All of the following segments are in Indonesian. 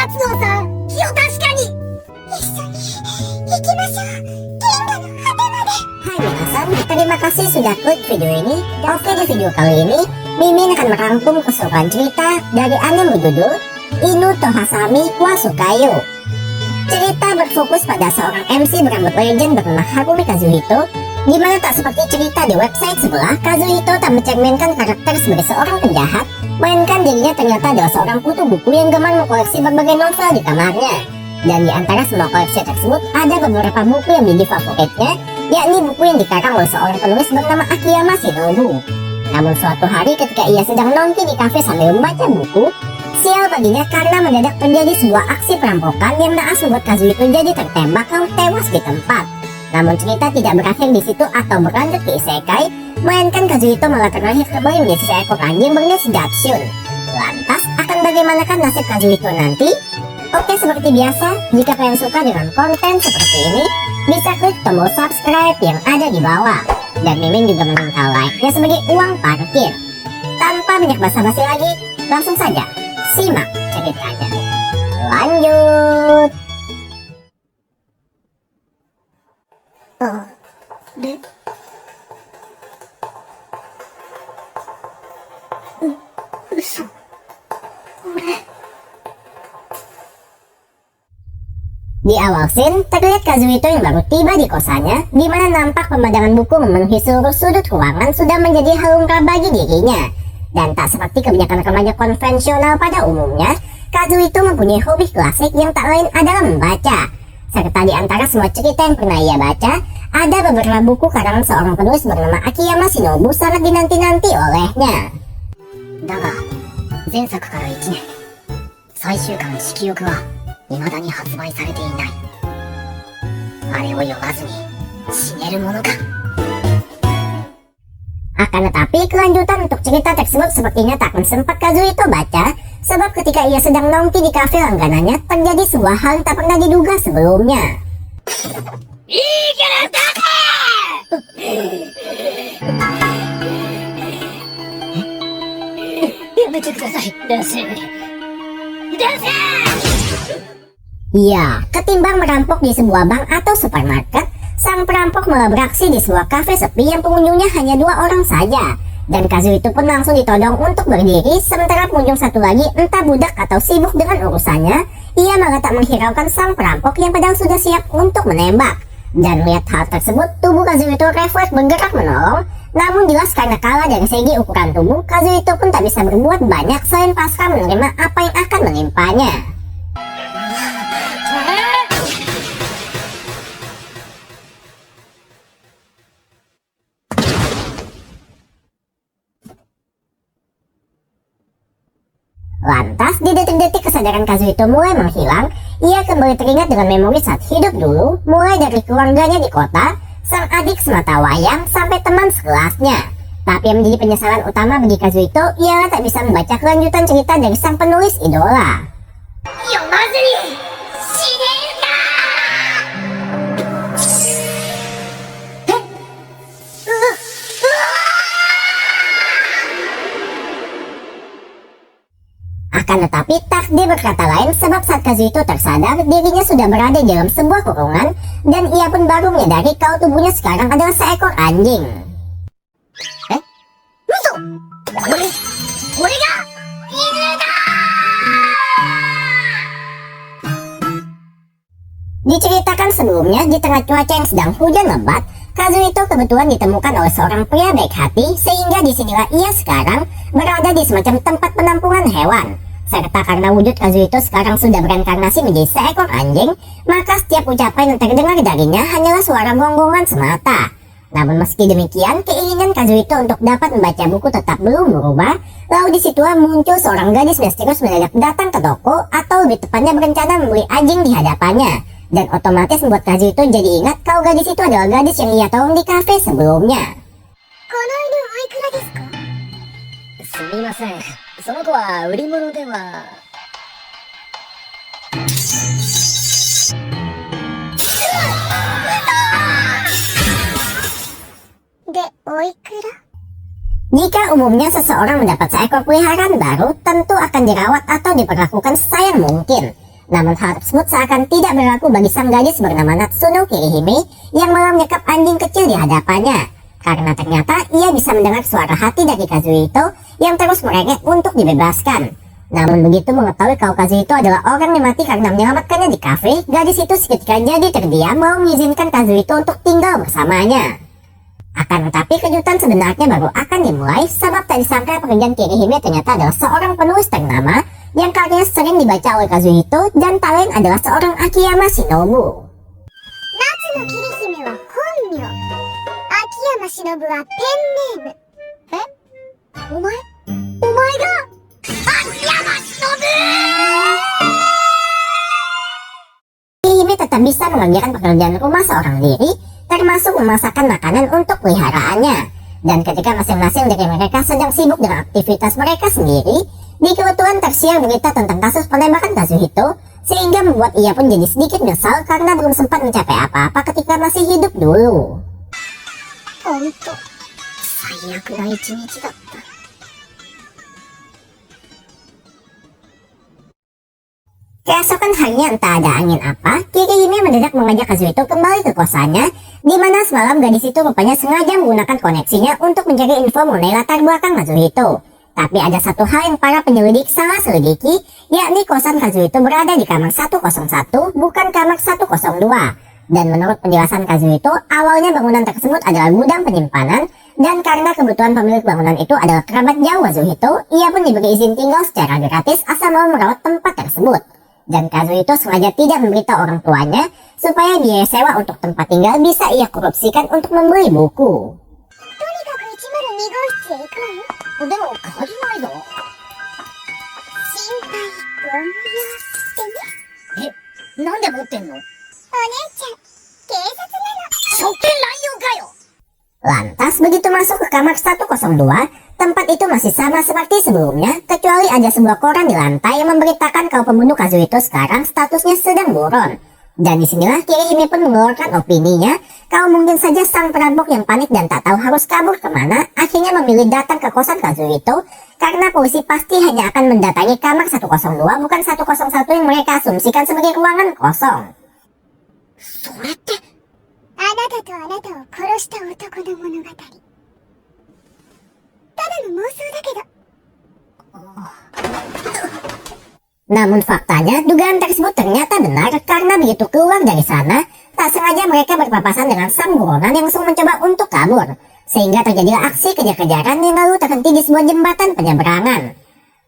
松野さん、気を確かに。一緒に行きましょう。銀河の果てまで。Hai minasan, terima kasih sudah klik video ini. Oke, di video kali ini Mimin akan merangkum keseluruhan cerita dari anime berjudul Inu Tohasami wa Sukayo. Cerita berfokus pada seorang MC berambut legend bernama Harumi Kazuhito, di mana tak seperti cerita di website sebelah, Kazuhito tak mencerminkan karakter sebagai seorang penjahat, melainkan dirinya ternyata adalah seorang kutu buku yang gemar mengkoleksi berbagai novel di kamarnya. Dan di antara semua koleksi tersebut, ada beberapa buku yang menjadi favoritnya, yakni buku yang dikarang oleh seorang penulis bernama Akiyama Shinobu. Namun suatu hari ketika ia sedang nongki di kafe sambil membaca buku, sial baginya karena mendadak terjadi sebuah aksi perampokan yang naas membuat Kazuhito jadi tertembak lalu tewas di tempat. Namun cerita tidak berakhir di situ atau berlanjut ke isekai, melainkan Kazuhito malah terakhir kembali menjadi seekor anjing berjenis Datsun. Lantas akan bagaimanakah nasib Kazuhito nanti? Oke, seperti biasa, jika kalian suka dengan konten seperti ini, bisa klik tombol subscribe yang ada di bawah. Dan Mimin juga meminta like-nya sebagai uang parkir. Tanpa banyak basa-basi lagi, langsung saja simak ceritanya. Lanjut. Di awal scene, terlihat Kazuhito yang baru tiba di kosannya, di mana nampak pemandangan buku memenuhi seluruh sudut ruangan sudah menjadi hal lumrah bagi dirinya. Dan tak seperti kebanyakan remaja konvensional pada umumnya, Kazuhito mempunyai hobi klasik yang tak lain adalah membaca. Serta di antara semua cerita yang pernah ia baca, ada beberapa buku karangan seorang penulis bernama Akiyama Shinobu sangat dinanti-nanti olehnya. だが、前作から1年、最終巻色欲は未だに発売されていない。あれを読まずに死ねるものか。 Akan tetapi kelanjutan untuk cerita tersebut sepertinya tak akan sempat Kazuhito baca, sebab ketika ia sedang nongki di kafe langganannya terjadi sebuah hal yang tak pernah diduga sebelumnya. Ya, ketimbang merampok di sebuah bank atau supermarket, sang perampok malah beraksi di sebuah kafe sepi yang pengunjungnya hanya 2 orang saja. Dan Kazuhito pun langsung ditodong untuk berdiri, sementara pengunjung satu lagi entah budak atau sibuk dengan urusannya, ia malah tak menghiraukan sang perampok yang padahal sudah siap untuk menembak. Dan melihat hal tersebut, tubuh Kazuhito refleks bergerak menolong, namun jelas karena kalah dari segi ukuran tubuh, Kazuhito pun tak bisa berbuat banyak selain pasrah menerima apa yang akan menimpanya. Lantas, di detik-detik kesadaran Kazuhito mulai menghilang, ia kembali teringat dengan memori saat hidup dulu, mulai dari keluarganya di kota, sang adik semata wayang, sampai teman sekelasnya. Tapi yang menjadi penyesalan utama bagi Kazuhito ialah tak bisa membaca kelanjutan cerita dari sang penulis idola. Akan tetapi takdir berkata lain, sebab saat Kazuhito tersadar dirinya sudah berada di dalam sebuah kurungan, dan ia pun baru menyadari kalau tubuhnya sekarang adalah seekor anjing. Diceritakan sebelumnya, di tengah cuaca yang sedang hujan lebat, Kazuhito kebetulan ditemukan oleh seorang pria baik hati, sehingga disinilah ia sekarang berada di semacam tempat penampungan hewan. Serta karena wujud Kazuhito sekarang sudah bereinkarnasi menjadi seekor anjing, maka setiap ucapan yang terdengar darinya hanyalah suara gonggongan semata. Namun meski demikian, keinginan Kazuhito untuk dapat membaca buku tetap belum berubah. Lalu disitulah muncul seorang gadis misterius mendadak datang ke toko, atau lebih tepatnya berencana membeli anjing di hadapannya. Dan otomatis membuat Kazuhito jadi ingat kalau gadis itu adalah gadis yang ia tolong di kafe sebelumnya. すみません、その子は売り物では。で、おいくら？ Jika umumnya seseorang mendapat seekor peliharaan baru, tentu akan dirawat atau diperlakukan sayang mungkin. Namun hal tersebut seakan tidak berlaku bagi sang gadis bernama Natsuno Kirihime yang malah menyekap anjing kecil di hadapannya. Karena ternyata ia bisa mendengar suara hati dari Kazuhito yang terus merengek untuk dibebaskan. Namun begitu mengetahui kalau Kazuhito adalah orang yang mati karena menyelamatkannya di kafe, gadis itu seketika jadi terdiam mau mengizinkan Kazuhito untuk tinggal bersamanya. Akan tetapi kejutan sebenarnya baru akan dimulai, sebab tak disangka pekerjaan Kirihime ternyata adalah seorang penulis ternama yang karyanya sering dibaca oleh Kazuhito dan tak lain adalah seorang Akiyama Shinobu. Natsuno Kirihime wa honmyo. Akiyama Shinobu wa pen name. Omae? Omae ga Akiyama Shinobu! Kirihime tetap bisa mengerjakan pekerjaan rumah seorang diri, termasuk memasakkan makanan untuk peliharaannya. Dan ketika masing-masing dari mereka sedang sibuk dengan aktivitas mereka sendiri, di kebetulan tersiar berita tentang kasus penembakan Kazuhito, sehingga membuat ia pun jadi sedikit menyesal karena belum sempat mencapai apa-apa ketika masih hidup dulu. Honto, saiyaku na ichinichi datta. Keesokan harinya entah ada angin apa, Kirihime mendadak mengajak Kazuhito kembali ke kosannya, di mana semalam gadis itu rupanya sengaja menggunakan koneksinya untuk mencari info mengenai latar belakang Kazuhito. Tapi ada satu hal yang para penyelidik salah selidiki, yakni kosan Kazuhito berada di kamar 101, bukan kamar 102. Dan menurut penjelasan Kazuhito, awalnya bangunan tersebut adalah gudang penyimpanan, dan karena kebutuhan pemilik bangunan itu adalah kerabat jauh Kazuhito, ia pun diberi izin tinggal secara gratis asal mau merawat tempat tersebut. Dan Kazuhito sengaja tidak memberitahu orang tuanya supaya biaya sewa untuk tempat tinggal bisa ia korupsikan untuk membeli buku. Lantas begitu masuk ke kamar 102, tempat itu masih sama seperti sebelumnya, kecuali ada sebuah koran di lantai yang memberitakan kalau pembunuh Kazuhito sekarang statusnya sedang buron. Dan disinilah Kirihime pun mengeluarkan opininya, kalau mungkin saja sang perampok yang panik dan tak tahu harus kabur kemana, akhirnya memilih datang ke kosan Kazuhito, karena polisi pasti hanya akan mendatangi kamar 102, bukan 101 yang mereka asumsikan sebagai ruangan kosong. それってあなたとあなたを殺した男の物語。ただの妄想だけど。Namun faktanya, dugaan tersebut ternyata benar karena begitu keluar dari sana, tak sengaja mereka berpapasan dengan sang buronan yang langsung mencoba untuk kabur. Sehingga terjadilah aksi kejar-kejaran yang lalu terhenti di sebuah jembatan penyeberangan.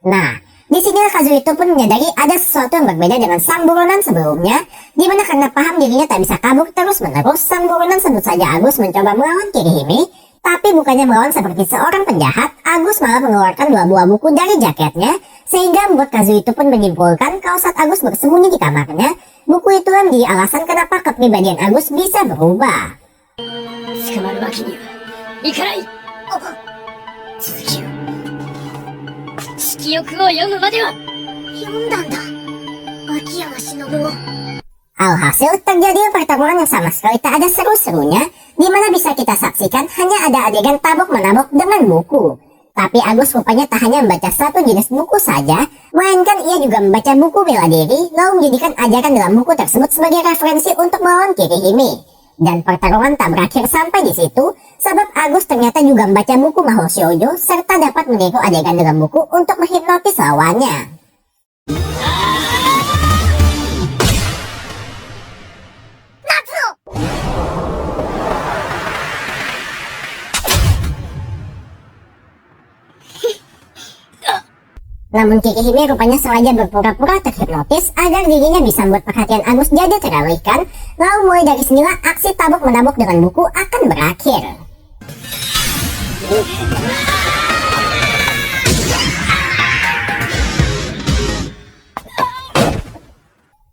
Nah, di sini Kazuhito pun menyadari ada sesuatu yang berbeda dengan sang buronan sebelumnya, di mana karena paham dirinya tak bisa kabur terus-menerus, sang buronan sebut saja Agus mencoba melawan Kirihime, tapi bukannya melawan seperti seorang penjahat, Agus malah mengeluarkan 2 buah buku dari jaketnya, sehingga membuat Kazuhito pun menyimpulkan kalau saat Agus bersembunyi di kamarnya, buku itu menjadi alasan kenapa kepribadian Agus bisa berubah. 記憶を読むまでは読んだんだ秋山忍を Alhasil terjadi pertarungan yang sama sekali tak ada seru-serunya, di mana bisa kita saksikan hanya ada adegan tabok-menabok dengan buku. Tapi Agus rupanya tak hanya membaca satu jenis buku saja, melainkan ia juga membaca buku bela diri, lalu menjadikan ajaran dalam buku tersebut sebagai referensi untuk melawan Kirihime. Dan pertarungan tak berakhir sampai di situ, sebab Agus ternyata juga membaca buku Mahou Shoujo, serta dapat meniru adegan dalam buku untuk menghipnotis lawannya. Namun Kirihime rupanya sengaja berpura-pura terhipnotis agar dirinya bisa membuat perhatian Agus jadi teralihkan, lalu mulai dari sinilah aksi tabok-menabok dengan buku akan berakhir.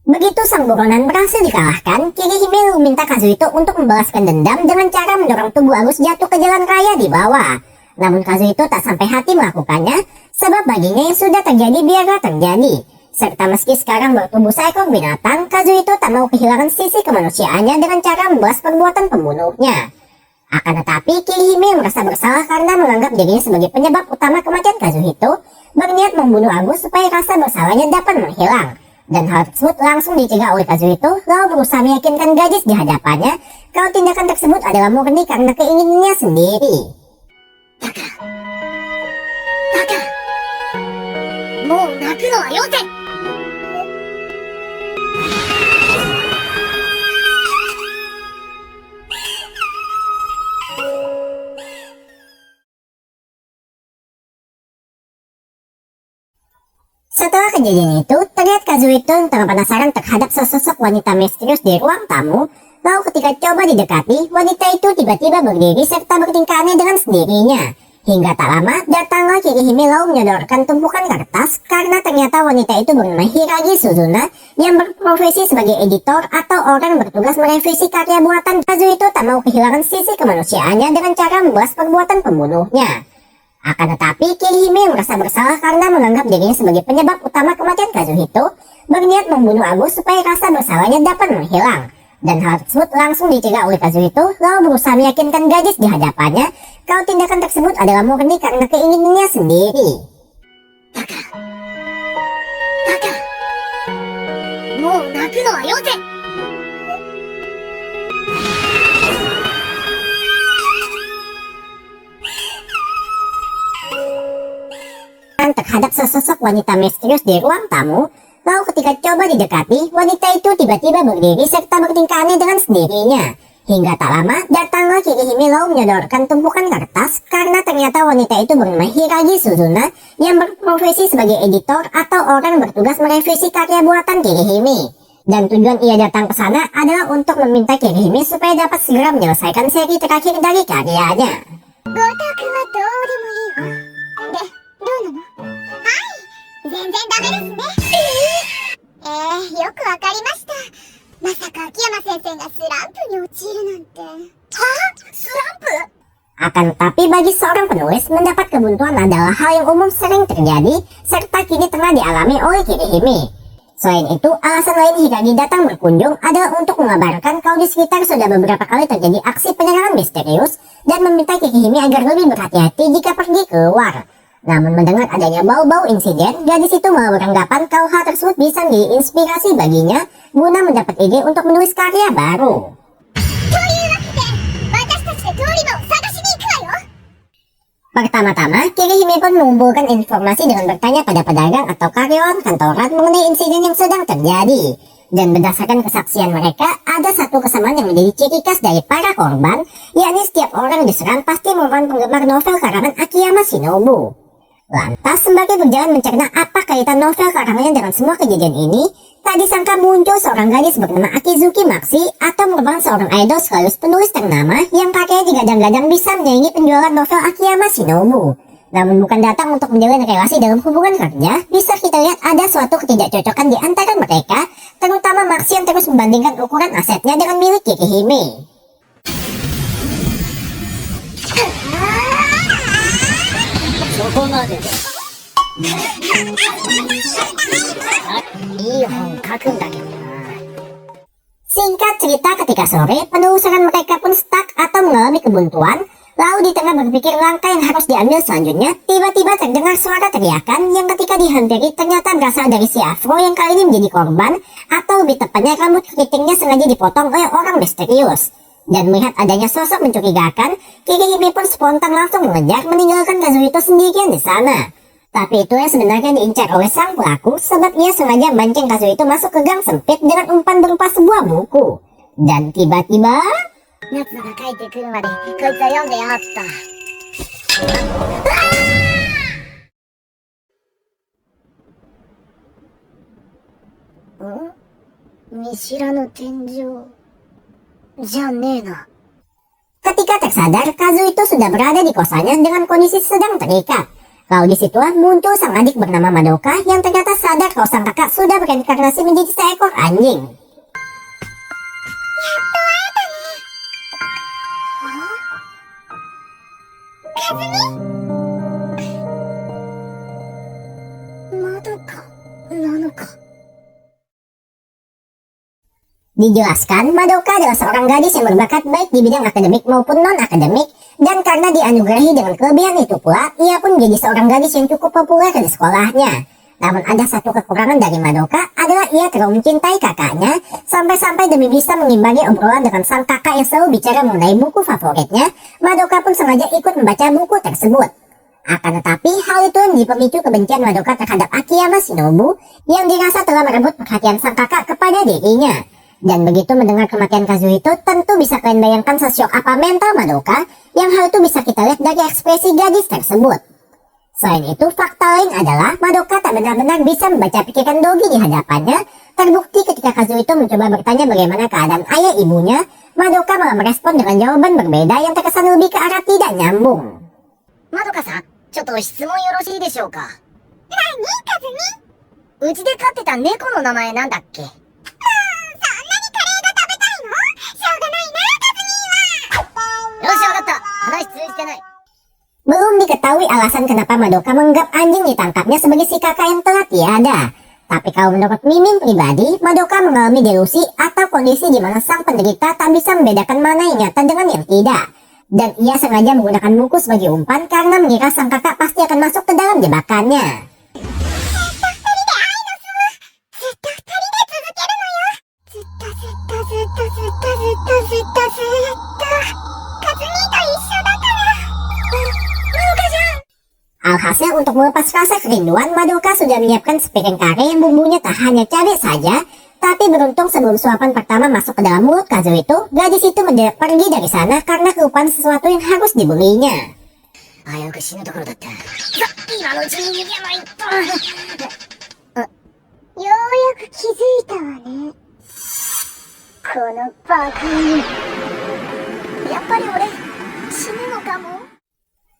Begitu sang buronan berhasil dikalahkan, Kirihime meminta Kazuhito untuk membalaskan dendam dengan cara mendorong tubuh Agus jatuh ke jalan raya di bawah. Namun Kazuhito tak sampai hati melakukannya, sebab baginya yang sudah terjadi biarlah terjadi. Serta meski sekarang bertubuh seekor binatang, Kazuhito tak mau kehilangan sisi kemanusiaannya dengan cara membalas perbuatan pembunuhnya. Akan tetapi, Kirihime yang merasa bersalah karena menganggap dirinya sebagai penyebab utama kematian Kazuhito, berniat membunuh Agus supaya rasa bersalahnya dapat menghilang. Dan hal tersebut langsung dicegah oleh Kazuhito, lalu berusaha meyakinkan gadis di hadapannya kalau tindakan tersebut adalah murni karena keinginannya sendiri. もう泣くのはよせ。 Setelah kejadian itu, terlihat Kazuhito tengah penasaran terhadap sesosok wanita misterius di ruang tamu. Lalu ketika coba didekati, wanita itu tiba-tiba berdiri serta bertingkah aneh dengan sendirinya. Hingga tak lama, datanglah Kirihime lalu menyodorkan tumpukan kertas karena ternyata wanita itu bernama Hiragi Suzuna yang berprofesi sebagai editor atau orang bertugas merevisi karya buatan. Kazuhito tak mau kehilangan sisi kemanusiaannya dengan cara membalas perbuatan pembunuhnya. Akan tetapi, Kirihime merasa bersalah karena menganggap dirinya sebagai penyebab utama kematian Kazuhito, berniat membunuh Agus supaya rasa bersalahnya dapat menghilang. Dan hal tersebut langsung dicegah oleh Kazuhito, lalu berusaha meyakinkan gadis di hadapannya kalau tindakan tersebut adalah murni karena keinginannya sendiri. もう泣くのはよせ。 Terhadap sesosok wanita misterius di ruang tamu, lalu ketika coba didekati, wanita itu tiba-tiba berdiri serta bertingkah aneh dengan sendirinya. Hingga tak lama, datanglah Kirihime lalu menyodorkan tumpukan kertas karena ternyata wanita itu bernama Hiragi Suzuna yang berprofesi sebagai editor atau orang bertugas merevisi karya buatan Kirihime. Dan tujuan ia datang ke sana adalah untuk meminta Kirihime supaya dapat segera menyelesaikan seri terakhir dari karyanya. ごたくはどうでもいいわ。で、どうなの？はい、全然ダメですね。よくわかりました。まさか秋山先生がスランプに陥るなんて。は？スランプ？ Akan tetapi bagi seorang penulis, mendapat kebuntuan adalah hal yang umum sering terjadi serta kini tengah dialami oleh Kirihime. Selain itu, alasan lain Hiragi datang berkunjung adalah untuk mengabarkan kalau di sekitar sudah beberapa kali terjadi aksi penyerangan misterius dan meminta Kirihime agar lebih berhati-hati jika pergi keluar. Namun mendengar adanya bau-bau insiden, gadis itu malah beranggapan kalau hal tersebut bisa menjadi inspirasi baginya guna mendapat ide untuk menulis karya baru. Pertama-tama, Kirihime pun mengumpulkan informasi dengan bertanya pada pedagang atau karyawan kantoran mengenai insiden yang sedang terjadi. Dan berdasarkan kesaksian mereka, ada satu kesamaan yang menjadi ciri khas dari para korban, yakni setiap orang yang diserang pasti merupakan penggemar novel karangan Akiyama Shinobu. Lantas, sembari berjalan mencerna apa kaitan novel karangannya dengan semua kejadian ini, tak disangka muncul seorang gadis bernama Akizuki Maxi atau merupakan seorang idol sekaligus penulis ternama yang karyanya digadang-gadang bisa menyaingi penjualan novel Akiyama Shinobu. Namun bukan datang untuk menjalin relasi dalam hubungan kerja, bisa kita lihat ada suatu ketidakcocokan di antara mereka, terutama Maxi yang terus membandingkan ukuran asetnya dengan milik Kirihime. そこまでだ。いい本書くんだけどな。 Singkat cerita, ketika sore, penelusuran mereka pun stuck atau mengalami kebuntuan. Lalu di tengah berpikir langkah yang harus diambil selanjutnya, tiba-tiba terdengar suara teriakan yang ketika dihampiri ternyata berasal dari si Afro yang kali ini menjadi korban, atau lebih tepatnya rambut keritingnya sengaja dipotong oleh orang misterius. Dan melihat adanya sosok mencurigakan, Kirihime pun spontan langsung mengejar, meninggalkan Kazuhito sendirian di sana. Tapi itu yang sebenarnya diincar oleh sang pelaku, sebab ia sengaja mancing Kazuhito masuk ke gang sempit dengan umpan berupa sebuah buku. Dan tiba-tiba... 夏が帰ってくるまでこいつは読んでやがった。見知らぬ天井じゃねえな。 Ketika tersadar, Kazuhito sudah berada di kosannya dengan kondisi sedang terikat. Lalu disitulah muncul sang adik bernama Madoka yang ternyata sadar kalau sang kakak sudah berinkarnasi menjadi seekor anjing. Dijelaskan, Madoka adalah seorang gadis yang berbakat baik di bidang akademik maupun non-akademik, dan karena dianugerahi dengan kelebihan itu pula, ia pun menjadi seorang gadis yang cukup populer di sekolahnya. Namun ada satu kekurangan dari Madoka adalah ia terlalu mencintai kakaknya, sampai-sampai demi bisa mengimbangi obrolan dengan sang kakak yang selalu bicara mengenai buku favoritnya, Madoka pun sengaja ikut membaca buku tersebut. Akan tetapi, hal itu menjadi pemicu kebencian Madoka terhadap Akiyama Shinobu yang dirasa telah merebut perhatian sang kakak kepada dirinya. Dan begitu mendengar kematian Kazuhito, tentu bisa kalian bayangkan sesyok apa mental Madoka, yang hal itu bisa kita lihat dari ekspresi gadis tersebut. Selain itu, fakta lain adalah Madoka tak benar-benar bisa membaca pikiran Dogi di hadapannya. Terbukti ketika Kazuhito mencoba bertanya bagaimana keadaan ayah ibunya, Madoka malah merespon dengan jawaban berbeda yang terkesan lebih ke arah tidak nyambung. Madoka-san, ちょっと質問よろしいでしょうか。何カズミ？うちで飼ってた猫の名前なんだっけ？そんなにカレーが食べたいの？しょうがないな、カズミは。よし、わかった。話通じてない。 Belum diketahui alasan kenapa Madoka menganggap anjing ditangkapnya sebagai si kakak yang telah tiada. Tapi kalau menurut Mimin pribadi, Madoka mengalami delusi atau kondisi di mana sang penderita tak bisa membedakan mana yang nyata dengan yang tidak. Dan ia sengaja menggunakan buku sebagai umpan karena mengira sang kakak pasti akan masuk ke dalam jebakannya. Alhasil untuk melepas rasa kerinduan, Madoka sudah menyiapkan sepiring kare yang bumbunya tak hanya cabai saja, tapi beruntung sebelum suapan pertama masuk ke dalam mulut Kazuhito, gadis itu mendadak pergi dari sana karena kelupaan sesuatu yang harus dibelinya. 危うく死ぬところだった。さ、今のうちに逃げないと。ようやく気づいたわね。このバカに。やっぱり俺、死ぬのかも。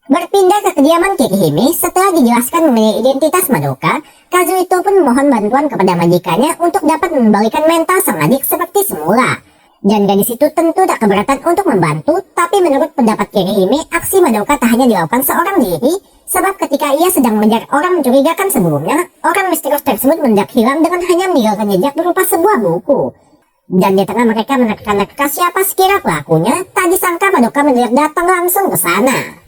Berpindah ke kediaman Kirihime, setelah dijelaskan mengenai identitas Madoka, Kazuhito pun memohon bantuan kepada majikannya untuk dapat mengembalikan mental sang adik seperti semula. Dan gadis itu tentu tak keberatan untuk membantu, tapi menurut pendapat Kirihime, aksi Madoka tak hanya dilakukan seorang diri, sebab ketika ia sedang mengejar orang mencurigakan sebelumnya, orang misterius tersebut mendadak hilang dengan hanya meninggalkan jejak berupa sebuah buku. Dan di tengah mereka menerka-nerka siapa sekira pelakunya, tak disangka Madoka mendadak datang langsung ke sana.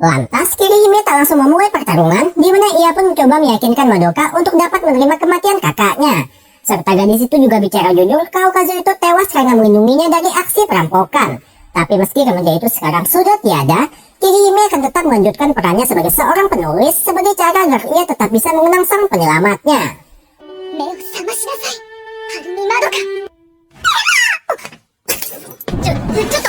Lantas, Kirihime tak langsung memulai pertarungan, di mana ia pun mencoba meyakinkan Madoka untuk dapat menerima kematian kakaknya. Serta gadis itu juga bicara jujur kalau Kazuhito tewas karena melindunginya dari aksi perampokan. Tapi meski remaja itu sekarang sudah tiada, Kirihime akan tetap melanjutkan perannya sebagai seorang penulis sebagai cara agar ia tetap bisa mengenang sang penyelamatnya. 目を覚ましなさい、はるみまどか。ちょっと。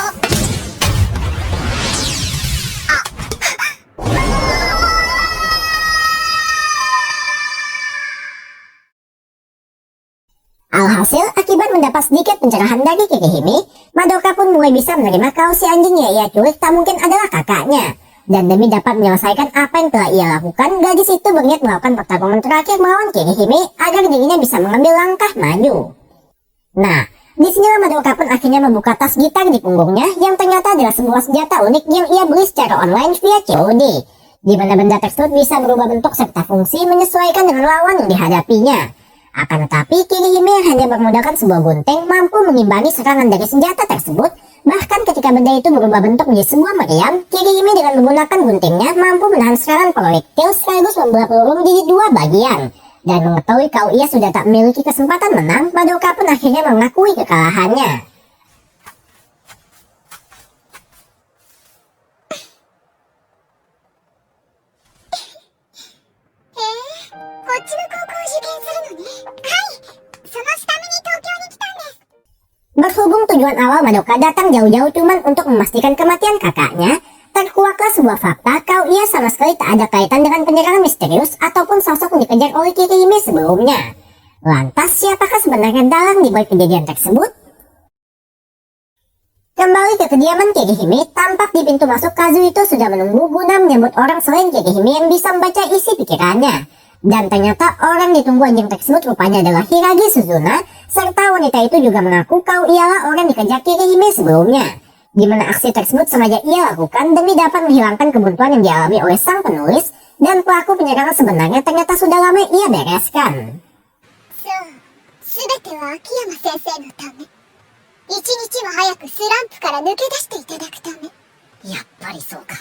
Alhasil, akibat mendapat sedikit pencerahan dari Kirihime, Madoka pun mulai bisa menerima kalau si anjing yang ia culik tak mungkin adalah kakaknya. Dan demi dapat menyelesaikan apa yang telah ia lakukan, gadis itu berniat melakukan pertarungan terakhir melawan Kirihime agar dirinya bisa mengambil langkah maju. Nah, disinilah Madoka pun akhirnya membuka tas gitar di punggungnya yang ternyata adalah sebuah senjata unik yang ia beli secara online via COD, di mana benda tersebut bisa berubah bentuk serta fungsi menyesuaikan dengan lawan yang dihadapinya. Akan tetapi, Kirihime yang hanya bermodalkan sebuah gunting mampu mengimbangi serangan dari senjata tersebut. Bahkan ketika benda itu berubah bentuk menjadi sebuah meriam, Kirihime dengan menggunakan guntingnya mampu menahan serangan proyektil sekaligus membelah peluru menjadi dua bagian. Dan mengetahui kalau ia sudah tak memiliki kesempatan menang, Madoka pun akhirnya mengakui kekalahannya. Berhubung tujuan awal Madoka datang jauh-jauh cuman untuk memastikan kematian kakaknya, terkuaklah sebuah fakta kalau ia sama sekali tak ada kaitan dengan penyerangan misterius ataupun sosok yang dikejar oleh Kirihime sebelumnya. Lantas, siapakah sebenarnya dalang di balik kejadian tersebut? Kembali ke kediaman Kirihime, tampak di pintu masuk Kazuhito sudah menunggu guna menyambut orang selain Kirihime yang bisa membaca isi pikirannya. Dan ternyata orang ditunggu anjing tersebut rupanya adalah Hiragi Suzuna, serta wanita itu juga mengaku kalau ialah orang dikejar Kirihime sebelumnya. Di mana aksi tersebut sengaja ia lakukan demi dapat menghilangkan kebuntuan yang dialami oleh sang penulis, dan pelaku penyerangan sebenarnya ternyata sudah lama ia bereskan. そう、すべては秋山先生のため。一日も早くスランプから抜け出していただくため。やっぱりそうか。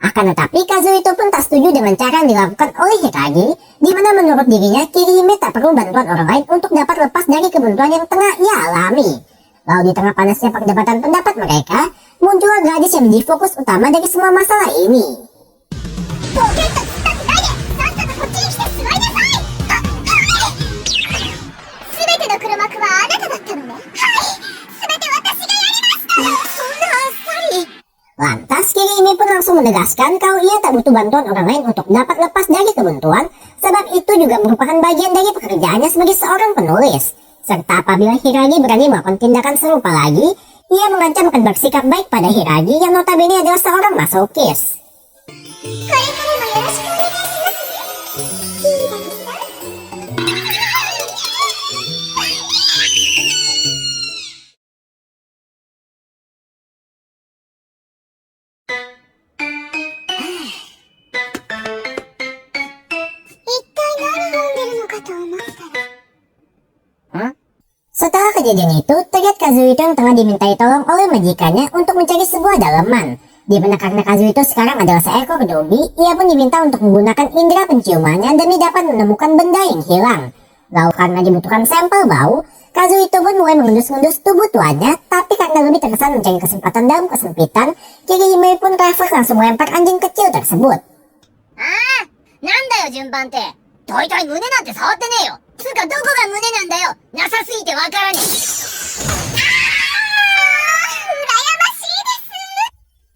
Akan tetapi Kazuhito pun tak setuju dengan cara yang dilakukan oleh Hikage, di mana menurut dirinya Kirihime tak perlu bantuan orang lain untuk dapat lepas dari kebuntuan yang tengah ia alami. Lalu di tengah panasnya perdebatan pendapat mereka, muncullah gadis yang menjadi fokus utama dari semua masalah ini. ポケット突っ立ってないで、さっさとこっちに来て座りなさい。すべての黒幕はあなただったのね。はい、すべて私がやりました。そんなあっさり。Lantas Kirihime pun langsung menegaskan kalau ia tak butuh bantuan orang lain untuk dapat lepas dari kebuntuan, sebab itu juga merupakan bagian dari pekerjaannya sebagai seorang penulis. Serta apabila Hiragi berani melakukan tindakan serupa lagi, ia mengancam akan bersikap baik pada Hiragi yang notabene adalah seorang masokis. これからもよろしくお願いしますね。ヒーラーさん。Setelah kejadian itu, terlihat Kazuhito yang tengah dimintai tolong oleh majikannya untuk mencari sebuah daleman. Di mana karena Kazuhito sekarang adalah seekor dobi, ia pun diminta untuk menggunakan indera penciumannya demi dapat menemukan benda yang hilang. Lalu karena dibutuhkan sampel bau, Kazuhito pun mulai mengendus-endus tubuh tuannya, tapi karena lebih terkesan mencari kesempatan dalam kesempitan, Kirihime pun refleks langsung melempar anjing kecil tersebut. なんだよ順番って。大体胸なんて触ってねえよ。つうかどこが胸なんだよ。なさすぎてわからねえ。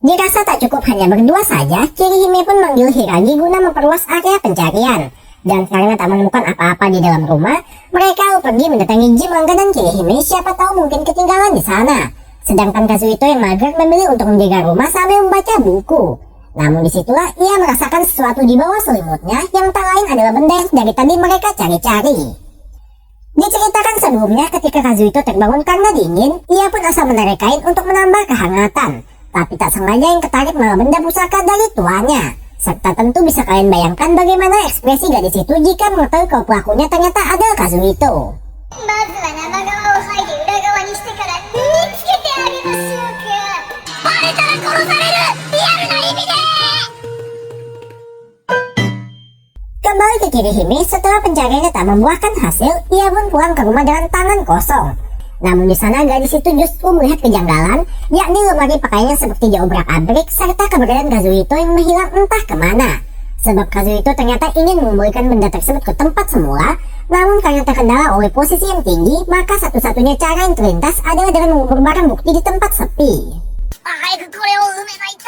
Dirasa tak cukup hanya berdua saja, Kirihime pun manggil Hiragi guna memperluas area pencarian. Dan karena tak menemukan apa-apa di dalam rumah, mereka pergi mendatangi gym langganan Kirihime, siapa tahu mungkin ketinggalan di sana. Sedangkan Kazuhito yang mager memilih untuk menjaga rumah sambil membaca buku. Namun disitulah ia merasakan sesuatu di bawah selimutnya yang tak lain adalah benda yang dari tadi mereka cari-cari. Diceritakan sebelumnya ketika Kazuhito terbangun karena dingin, ia pun asal menarik kain untuk menambah kehangatan. Tapi tak sengaja yang ketarik malah benda pusaka dari tuannya. Serta tentu bisa kalian bayangkan bagaimana ekspresi gadis itu jika mengetahui kalau pelakunya ternyata adalah Kazuhito. まずは生側を剥いで裏側にしてから縫い付けてあげましょうか。バレたら殺される、リアルな意味で。 Kembali ke Kirihime, setelah pencariannya tak membuahkan hasil, ia pun pulang ke rumah dengan tangan kosong. Namun di sana gadis itu justru melihat kejanggalan, yakni lemari pakaiannya seperti diobrak-abrik serta keberadaan Kazuhito yang menghilang entah kemana. Sebab Kazuhito ternyata ingin memulihkan benda tersebut ke tempat semula, namun karena terkendala oleh posisi yang tinggi, maka satu-satunya cara yang terlintas adalah dengan mengubur barang bukti di tempat sepi. 早くこれを埋めないと。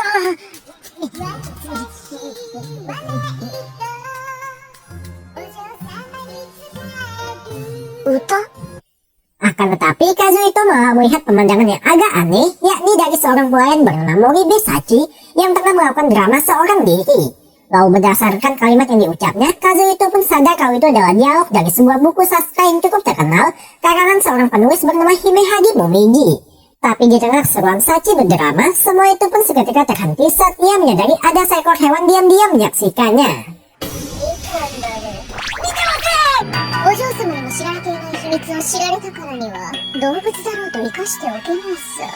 Akan tetapi Kazuhito malah melihat pemandangan yang agak aneh, yakni dari seorang pelayan bernama Moribesachi yang tengah melakukan drama seorang diri. Lalu berdasarkan kalimat yang diucapnya, Kazuhito pun sadar kalau itu adalah dialog dari sebuah buku sastra yang cukup terkenal karangan seorang penulis bernama Himehagi Momiji. Tapi di tengah keseruan Sachi berdrama, semua itu pun seketika terhenti saat ia menyadari ada seekor hewan diam-diam menyaksikannya. お嬢様にも知られていない秘密を知られたからには動物だろうと生かしておけないさ。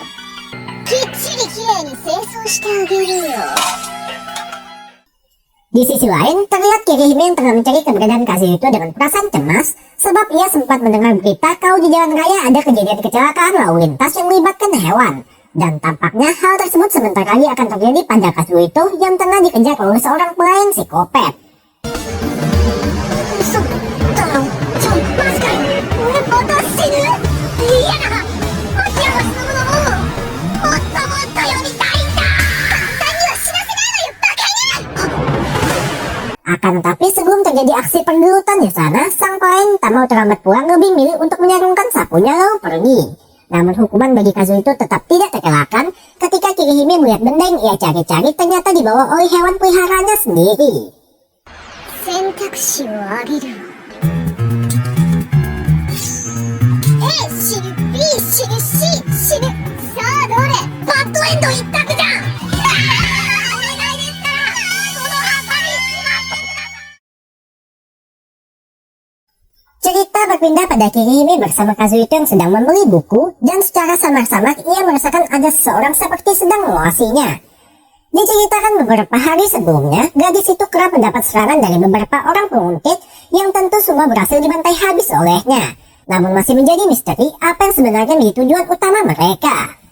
きっちりきれいに清掃してあげるよ。 Di sisi lain, terlihat Kirihime yang tengah mencari keberadaan Kazuhito dengan perasaan cemas, sebab ia sempat mendengar berita kalau di jalan raya ada kejadian kecelakaan lalu lintas yang melibatkan hewan. Dan tampaknya hal tersebut sebentar lagi akan terjadi pada Kazuhito yang tengah dikejar oleh seorang pelayan psikopat. 'Akan tetapi sebelum terjadi aksi pergelutan di sana, sang pelayan tak mau terlambat pulang lebih milih untuk menyarungkan sapunya lalu pergi. Namun hukuman bagi Kazuhito tetap tidak terelakkan ketika Kirihime melihat benda yang ia cari-cari ternyata dibawa oleh hewan peliharaannya sendiri. 選択肢をあげるわ。A 死ぬ B 死ぬ C 死ぬ。さあどれ。バッドエンド一択じゃん。お願いですから、このハサミしまってください。 Cerita berpindah pada Kirihime bersama Kazuhito yang sedang membeli buku, dan secara samar-samar ia merasakan ada seseorang seperti sedang mengawasinya. Diceritakan beberapa hari sebelumnya, gadis itu kerap mendapat serangan dari beberapa orang penguntit yang tentu semua berhasil dibantai habis olehnya. Namun masih menjadi misteri apa yang sebenarnya menjadi tujuan utama mereka.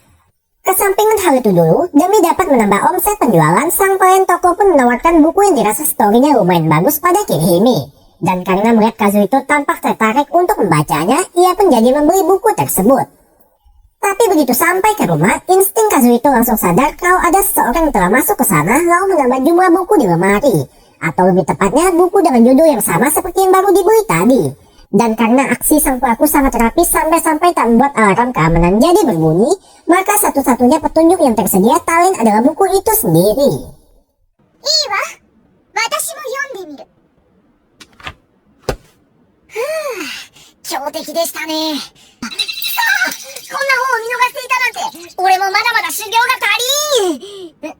Kesampingan hal itu dulu, demi dapat menambah omset penjualan, sang pelayan toko pun menawarkan buku yang dirasa storynya lumayan bagus pada Kirihime. Dan karena melihat Kazuhito tampak tertarik untuk membacanya, ia pun jadi membeli buku tersebut. Tapi begitu sampai ke rumah, insting Kazuhito langsung sadar kalau ada seseorang yang telah masuk ke sana lalu menambah jumlah buku di lemari. Atau lebih tepatnya, buku dengan judul yang sama seperti yang baru dibeli tadi. Dan karena aksi sang pelaku sangat rapi sampai-sampai tak membuat alarm keamanan jadi berbunyi, maka satu-satunya petunjuk yang tersedia Talin adalah buku itu sendiri. Iya, watashi mo yonde miru. 強敵でしたね。こんな本を見逃していたなんて、俺もまだまだ修行が足りん。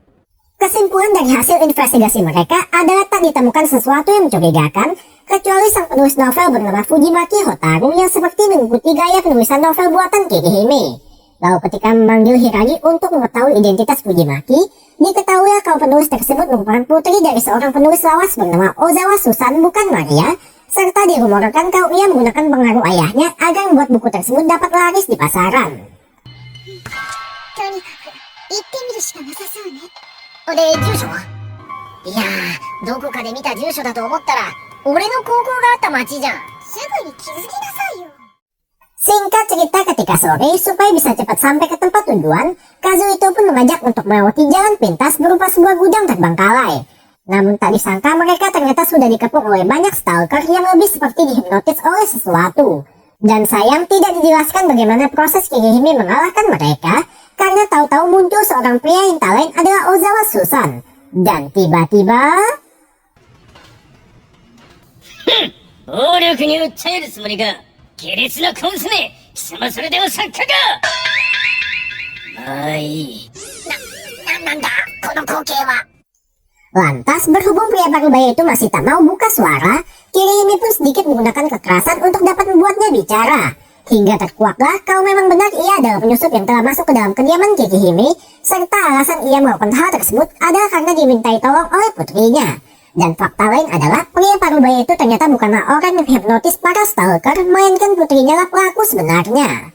Kesimpulan dari hasil investigasi mereka adalah tak ditemukan sesuatu yang mencurigakan, kecuali sang penulis novel bernama Fujimaki Hotaru yang seperti mengikuti gaya penulisan novel buatan Kirihime. Lalu ketika memanggil Hiragi untuk mengetahui identitas Fujimaki, diketahui kalau penulis tersebut merupakan putri dari seorang penulis lawas bernama Ozawa Susan, bukan Maria, serta dirumorkan kalau ia menggunakan pengaruh ayahnya agar membuat buku tersebut dapat laris di pasaran. とにかく行ってみるしかなさそうね。で、住所は？いやー、どこかで見た住所だと思ったら、俺の高校があった町じゃん。すぐに気づきなさいよ。 Singkat cerita, ketika sore, supaya bisa cepat sampai ke tempat tujuan, Kazuhito pun mengajak untuk melewati jalan pintas berupa sebuah gudang terbengkalai. Namun tak disangka mereka ternyata sudah dikepung oleh banyak stalker yang lebih seperti dihipnotis oleh sesuatu. Dan sayang tidak dijelaskan bagaimana proses Kirihime mengalahkan mereka, karena tahu-tahu muncul seorang pria yang tak lain adalah Ozawa Susan. Dan tiba-tiba... 暴力に訴えるつもりか。下劣なコンスメ、貴様それでも作家か。まあいい。なんだ、この光景は。 Lantas, berhubung pria parubaya itu masih tak mau buka suara, Kirihime pun sedikit menggunakan kekerasan untuk dapat membuatnya bicara. Hingga terkuaklah kalau memang benar ia adalah penyusup yang telah masuk ke dalam kediaman Kirihime, serta alasan ia melakukan hal tersebut adalah karena dimintai tolong oleh putrinya. Dan fakta lain adalah pria parubaya itu ternyata bukanlah orang yang hipnotis para stalker, melainkan putrinya lah pelaku sebenarnya.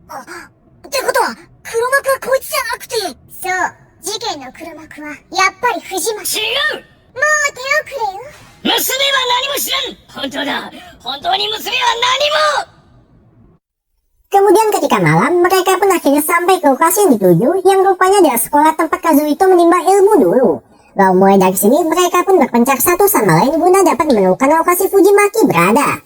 ってことは、黒幕はこいつじゃなくて。そう、事件の黒幕はやっぱり藤巻。違う。もう手遅れよ。娘は何も知らん。本当だ。本当に娘は何も。 Kemudian ketika malam, mereka pun akhirnya sampai ke lokasi yang dituju, yang rupanya adalah sekolah tempat Kazuhito menimba ilmu dulu. Lalu mulai dari sini, mereka pun berpencar satu sama lain guna dapat menemukan lokasi Fujimaki berada.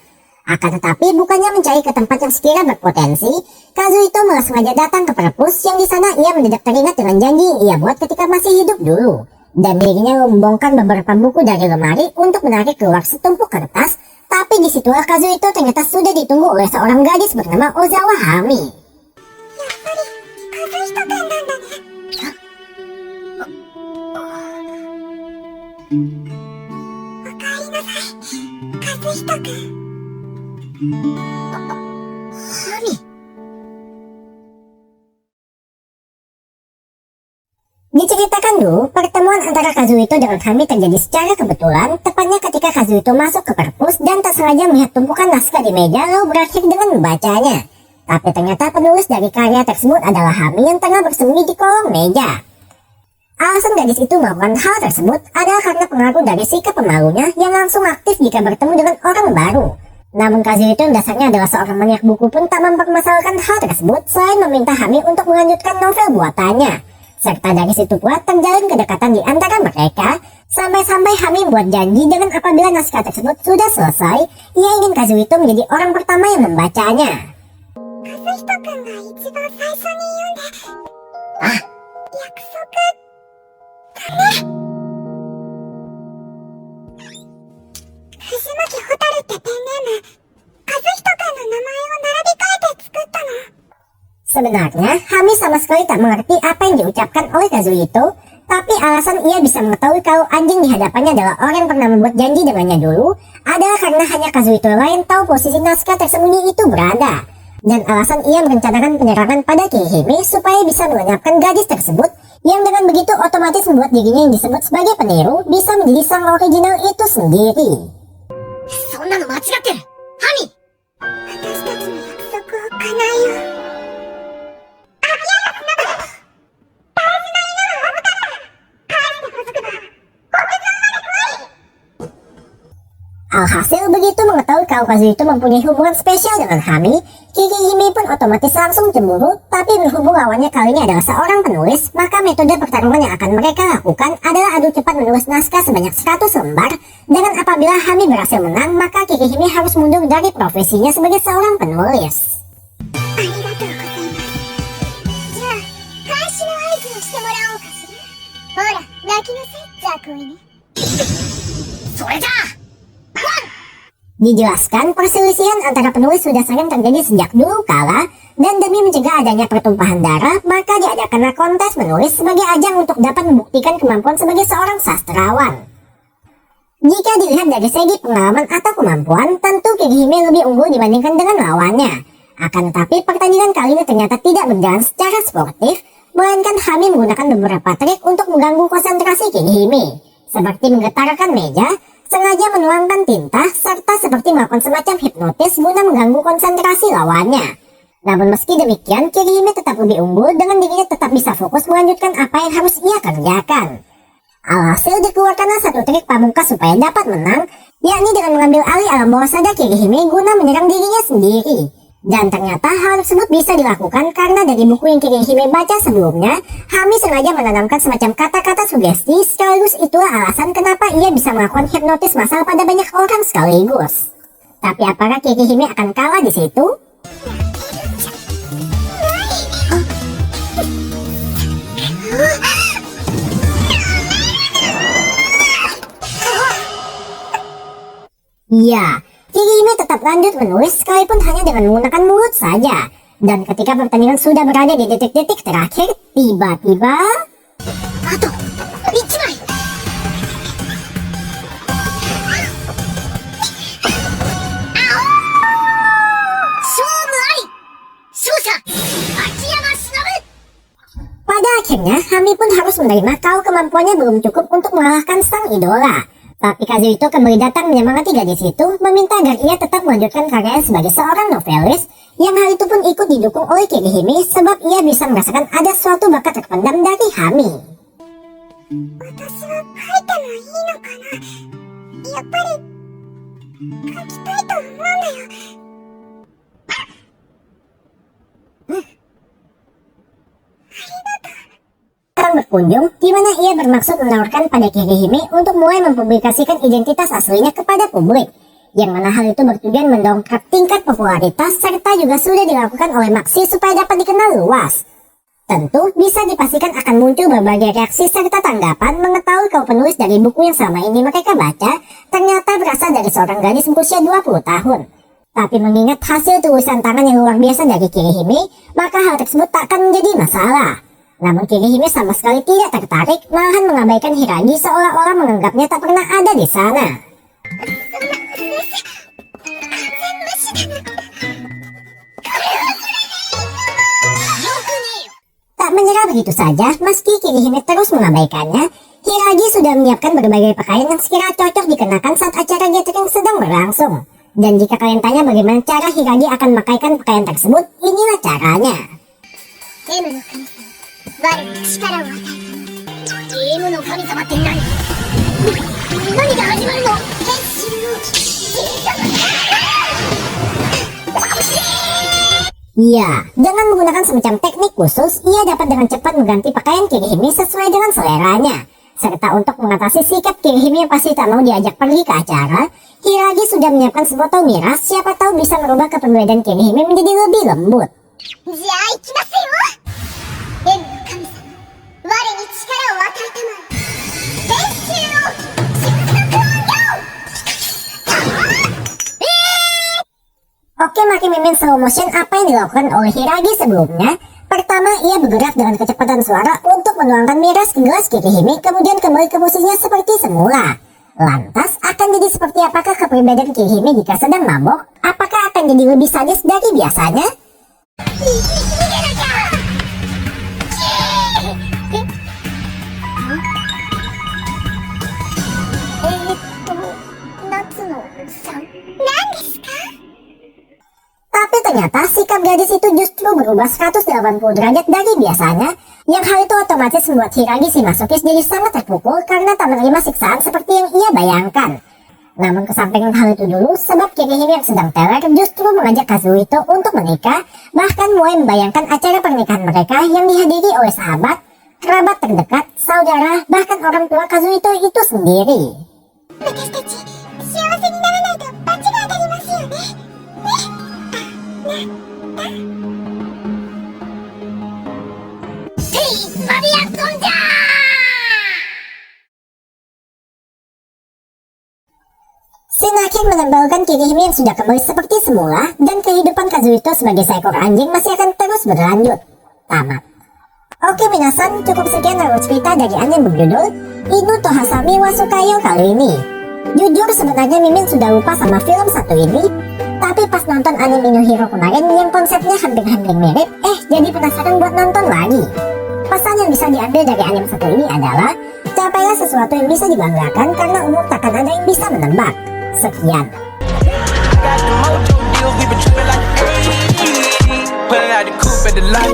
Akan tetapi, bukannya mencari ke tempat yang sekira berpotensi, Kazuhito malah sengaja datang ke perpus yang di sana ia mendadak teringat dengan janji yang ia buat ketika masih hidup dulu. Dan dirinya membongkar beberapa buku dari lemari untuk menarik keluar setumpuk kertas, tapi disitulah Kazuhito ternyata sudah ditunggu oleh seorang gadis bernama Ozawa Hami. やっぱり和彦くんなんだね。おかえりなさい、和彦くん。 Diceritakan dulu, pertemuan antara Kazuhito dengan Hami terjadi secara kebetulan, tepatnya ketika Kazuhito masuk ke perpus dan tak sengaja melihat tumpukan naskah di meja lalu berakhir dengan membacanya. Tapi ternyata penulis dari karya tersebut adalah Hami yang tengah bersembunyi di kolong meja. Alasan gadis itu melakukan hal tersebut adalah karena pengaruh dari sikap pemalunya yang langsung aktif jika bertemu dengan orang baru. Namun Kazuhito yang dasarnya adalah seorang maniak buku pun tak mempermasalahkan hal tersebut selain meminta Hami untuk melanjutkan novel buatannya. Serta dari situ pula terjalin kedekatan di antara mereka, sampai-sampai Hami membuat janji dengan apabila naskah tersebut sudah selesai, ia ingin Kazuhito menjadi orang pertama yang membacanya. 和彦くんが一番最初に言うんで。あ、約束だね。藤巻蛍ってペンネーム、和彦くんの名前を並び替えて作ったの。 Sebenarnya, Hami sama sekali tak mengerti apa yang diucapkan oleh Kazuhito, Tapi alasan ia bisa mengetahui kalau anjing di hadapannya adalah orang yang pernah membuat janji dengannya dulu adalah karena hanya Kazuhito lain tahu posisi naskah tersembunyi itu berada. Dan alasan ia merencanakan penyerangan pada Kirihime supaya bisa melenyapkan gadis tersebut, yang dengan begitu otomatis membuat dirinya yang disebut sebagai peniru bisa menjadi sang original itu sendiri. そんなの間違ってる。ハミ。私たちの約束を叶えよう。 Alhasil begitu mengetahui kalau Kazuhito mempunyai hubungan spesial dengan Hami, Kirihime pun otomatis langsung cemburu. Tapi berhubung lawannya kali ini adalah seorang penulis, maka metode pertarungan yang akan mereka lakukan adalah adu cepat menulis naskah sebanyak 100 lembar. Dan apabila Hami berhasil menang, maka Kirihime harus mundur dari profesinya sebagai seorang penulis. ありがとうございます。じゃあ、開始の合図をしてもらおうかしら。ほら、泣きなさい、ザコイね。それじゃあ Dijelaskan perselisihan antara penulis sudah sering terjadi sejak dulu kala, dan demi mencegah adanya pertumpahan darah, maka diadakanlah kontes menulis sebagai ajang untuk dapat membuktikan kemampuan sebagai seorang sastrawan. Jika dilihat dari segi pengalaman atau kemampuan, tentu Kirihime lebih unggul dibandingkan dengan lawannya. Akan tetapi pertandingan kali ini ternyata tidak berjalan secara sportif, melainkan Hami menggunakan beberapa trik untuk mengganggu konsentrasi Kirihime, seperti menggetarkan meja, sengaja menuangkan tinta, serta seperti melakukan semacam hipnotis guna mengganggu konsentrasi lawannya. Namun meski demikian, Kirihime tetap lebih unggul dengan dirinya tetap bisa fokus melanjutkan apa yang harus ia kerjakan. Alhasil dikeluarkanlah satu trik pamungkas supaya dapat menang, yakni dengan mengambil alih alam bawah sadar Kirihime guna menyerang dirinya sendiri. Dan ternyata hal tersebut bisa dilakukan karena dari buku yang Kirihime baca sebelumnya, Hami sengaja menanamkan semacam kata-kata sugesti, sekaligus itulah alasan kenapa ia bisa melakukan hipnotis massal pada banyak orang sekaligus. Tapi apakah Kirihime akan kalah di situ? Ya, Kirihime tetap lanjut menulis sekalipun hanya dengan menggunakan mulut saja. Dan ketika pertandingan sudah berada di detik-detik terakhir, tiba-tiba... あと1枚。勝負あり。勝者秋山忍。 Pada akhirnya, Hami pun harus menerima kalau kemampuannya belum cukup untuk mengalahkan sang idola. Tapi Kazuhito kembali datang menyemangati gadis itu, meminta agar ia tetap melanjutkan karyanya sebagai seorang novelis, yang hal itu pun ikut didukung oleh Kirihime sebab ia bisa merasakan ada suatu bakat terpendam dari Hami. 私は書いてもいいのかな。やっぱり書きたいと思うんだよ。 Berkunjung, di mana ia bermaksud menawarkan pada Kirihime untuk mulai mempublikasikan identitas aslinya kepada publik, yang mana hal itu bertujuan mendongkrak tingkat popularitas serta juga sudah dilakukan oleh Maxi supaya dapat dikenal luas. Tentu bisa dipastikan akan muncul berbagai reaksi serta tanggapan mengetahui kalau penulis dari buku yang selama ini mereka baca ternyata berasal dari seorang gadis berusia 20 tahun. Tapi mengingat hasil tulisan tangan yang luar biasa dari Kirihime, maka hal tersebut tak akan menjadi masalah. Namun Kirihime sama sekali tidak tertarik, malahan mengabaikan Hiragi seolah-olah menganggapnya tak pernah ada di sana. Tak menyerah begitu saja, meski Kirihime terus mengabaikannya, Hiragi sudah menyiapkan berbagai pakaian yang sekiranya cocok dikenakan saat acara gathering sedang berlangsung. Dan jika kalian tanya bagaimana cara Hiragi akan memakaikan pakaian tersebut, inilah caranya. ゲームの神様って何？何が始まるの？変身の小さな。 Ya, dengan menggunakan semacam teknik khusus, ia dapat dengan cepat mengganti pakaian Kirihime sesuai dengan seleranya. Serta untuk mengatasi sikap Kirihime yang pasti tak mau diajak pergi ke acara, Hiragi sudah menyiapkan sebotol miras, siapa tahu bisa merubah kepribadian Kirihime menjadi lebih lembut. じゃあ行きますよ。縁の神様、我に力を与えたまえ。変身を神速音量。 Oke, makin mimin slow motion apa yang dilakukan oleh Hiragi sebelumnya, Pertama, ia bergerak dengan kecepatan suara untuk menuangkan miras ke gelas Kirihime, kemudian kembali ke posisinya seperti semula. Lantas, akan jadi seperti apakah kepribadian Kirihime jika sedang mabok? Apakah akan jadi lebih sadis dari biasanya? Tapi ternyata sikap gadis itu justru berubah 180 derajat dari biasanya, yang hal itu otomatis membuat Hiragi si masokis jadi sangat terpukul karena tak menerima siksaan seperti yang ia bayangkan. Namun kesampingkan hal itu dulu, sebab Kirihime yang sedang teler justru mengajak Kazuhito untuk menikah, bahkan mulai membayangkan acara pernikahan mereka yang dihadiri oleh sahabat, kerabat terdekat, saudara, bahkan orang tua Kazuhito itu sendiri. 私たち幸せにならないと罰が当たりますよね。マリアソンじゃ Scene akhir menempelkan Kirihime yang sudah kembali seperti semula, dan kehidupan Kazuhito sebagai seekor anjing masih akan terus berlanjut. Tamat. Oke minasan, cukup sekian alur cerita dari anime berjudul Inu to Hasami wa Sukayo kali ini. Jujur sebenarnya Mimin sudah lupa sama film satu ini, tapi pas nonton anime Inu Hero kemarin yang konsepnya hampir-hampir mirip, jadi penasaran buat nonton lagi. Pesan yang bisa diambil dari anime satu ini adalah, capailah sesuatu yang bisa dibanggakan karena umur takkan ada yang bisa menebak. Sekian. Got the mojo deals, we been tripping like ayy. Pulling out the coupe at the lot.